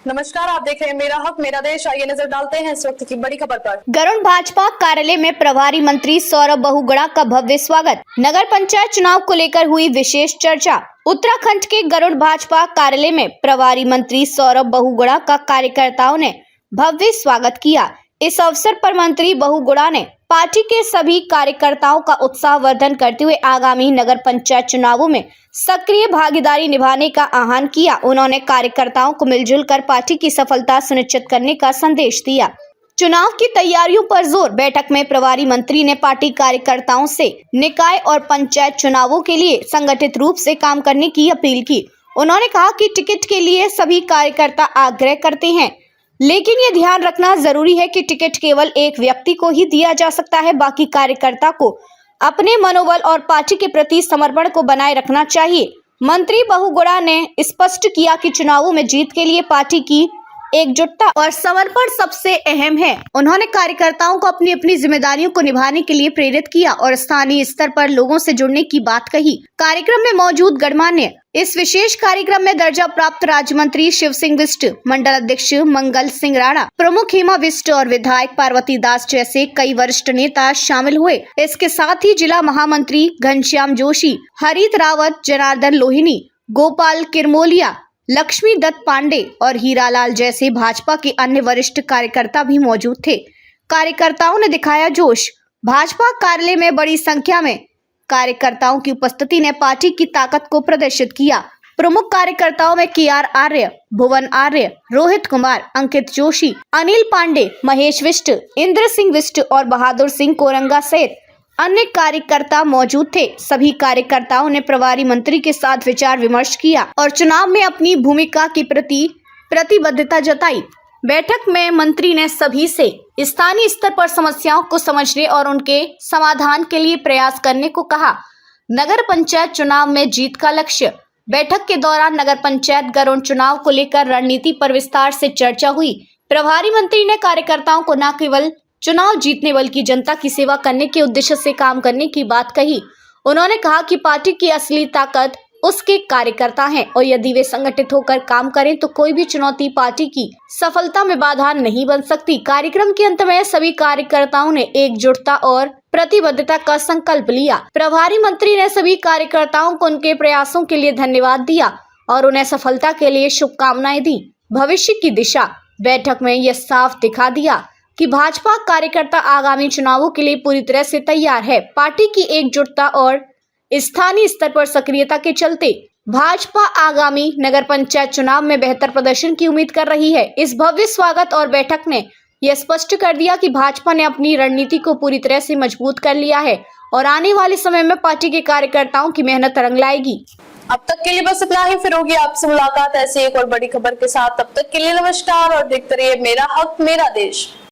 नमस्कार, आप देख रहे हैं मेरा हक मेरा देश। आइए नजर डालते हैं इस वक्त की बड़ी खबर पर। गरुड़ भाजपा कार्यालय में प्रभारी मंत्री सौरभ बहुगुणा का भव्य स्वागत। नगर पंचायत चुनाव को लेकर हुई विशेष चर्चा। उत्तराखंड के गरुड़ भाजपा कार्यालय में प्रभारी मंत्री सौरभ बहुगुणा का कार्यकर्ताओं ने भव्य स्वागत किया। इस अवसर पर मंत्री बहुगुणा ने पार्टी के सभी कार्यकर्ताओं का उत्साहवर्धन करते हुए आगामी नगर पंचायत चुनावों में सक्रिय भागीदारी निभाने का आह्वान किया। उन्होंने कार्यकर्ताओं को मिलजुल कर पार्टी की सफलता सुनिश्चित करने का संदेश दिया। चुनाव की तैयारियों पर जोर। बैठक में प्रभारी मंत्री ने पार्टी कार्यकर्ताओं से निकाय और पंचायत चुनावों के लिए संगठित रूप से काम करने की अपील की। उन्होंने कहा कि टिकट के लिए सभी कार्यकर्ता आग्रह करते हैं, लेकिन ये ध्यान रखना जरूरी है कि टिकट केवल एक व्यक्ति को ही दिया जा सकता है। बाकी कार्यकर्ता को अपने मनोबल और पार्टी के प्रति समर्पण को बनाए रखना चाहिए। मंत्री बहुगुणा ने स्पष्ट किया कि चुनावों में जीत के लिए पार्टी की एकजुटता और समर्पण सबसे अहम है। उन्होंने कार्यकर्ताओं को अपनी अपनी जिम्मेदारियों को निभाने के लिए प्रेरित किया और स्थानीय स्तर पर लोगों से जुड़ने की बात कही। कार्यक्रम में मौजूद गणमान्य इस विशेष कार्यक्रम में दर्जा प्राप्त राज्य मंत्री शिव सिंह बिष्ट, मंडल अध्यक्ष मंगल सिंह राणा, प्रमुख हेमा बिष्ट और विधायक पार्वती दास जैसे कई वरिष्ठ नेता शामिल हुए। इसके साथ ही जिला महामंत्री घनश्याम जोशी, हरित रावत, जनार्दन लोहिनी, गोपाल किरमोलिया, लक्ष्मी दत्त पांडे और हीरालाल जैसे भाजपा के अन्य वरिष्ठ कार्यकर्ता भी मौजूद थे। कार्यकर्ताओं ने दिखाया जोश। भाजपा कार्यालय में बड़ी संख्या में कार्यकर्ताओं की उपस्थिति ने पार्टी की ताकत को प्रदर्शित किया। प्रमुख कार्यकर्ताओं में KR आर्य, भुवन आर्य, रोहित कुमार, अंकित जोशी, अनिल पांडे, महेश बिष्ट, इंद्र सिंह बिष्ट और बहादुर सिंह कोरंगा सहित अन्य कार्यकर्ता मौजूद थे। सभी कार्यकर्ताओं ने प्रभारी मंत्री के साथ विचार विमर्श किया और चुनाव में अपनी भूमिका के प्रति प्रतिबद्धता जताई। बैठक में मंत्री ने सभी से स्थानीय स्तर पर समस्याओं को समझने और उनके समाधान के लिए प्रयास करने को कहा। नगर पंचायत चुनाव में जीत का लक्ष्य। बैठक के दौरान नगर पंचायत गरुड़ चुनाव को लेकर रणनीति पर विस्तार से चर्चा हुई। प्रभारी मंत्री ने कार्यकर्ताओं को न केवल चुनाव जीतने बल्कि जनता की सेवा करने के उद्देश्य से काम करने की बात कही। उन्होंने कहा कि पार्टी की असली ताकत उसके कार्यकर्ता हैं और यदि वे संगठित होकर काम करें तो कोई भी चुनौती पार्टी की सफलता में बाधा नहीं बन सकती। कार्यक्रम के अंत में सभी कार्यकर्ताओं ने एकजुटता और प्रतिबद्धता का संकल्प लिया। प्रभारी मंत्री ने सभी कार्यकर्ताओं को उनके प्रयासों के लिए धन्यवाद दिया और उन्हें सफलता के लिए शुभकामनाएं दी। भविष्य की दिशा। बैठक में यह साफ दिखा दिया कि भाजपा कार्यकर्ता आगामी चुनावों के लिए पूरी तरह से तैयार है। पार्टी की एकजुटता और स्थानीय स्तर पर सक्रियता के चलते भाजपा आगामी नगर पंचायत चुनाव में बेहतर प्रदर्शन की उम्मीद कर रही है। इस भव्य स्वागत और बैठक ने यह स्पष्ट कर दिया कि भाजपा ने अपनी रणनीति को पूरी तरह से मजबूत कर लिया है और आने वाले समय में पार्टी के कार्यकर्ताओं की मेहनत रंग लाएगी। अब तक के लिए बस इतना ही। फिर होगी आपसे मुलाकात ऐसी एक और बड़ी खबर के साथ। तब तक के लिए नमस्कार और देखते रहिए मेरा हक मेरा देश।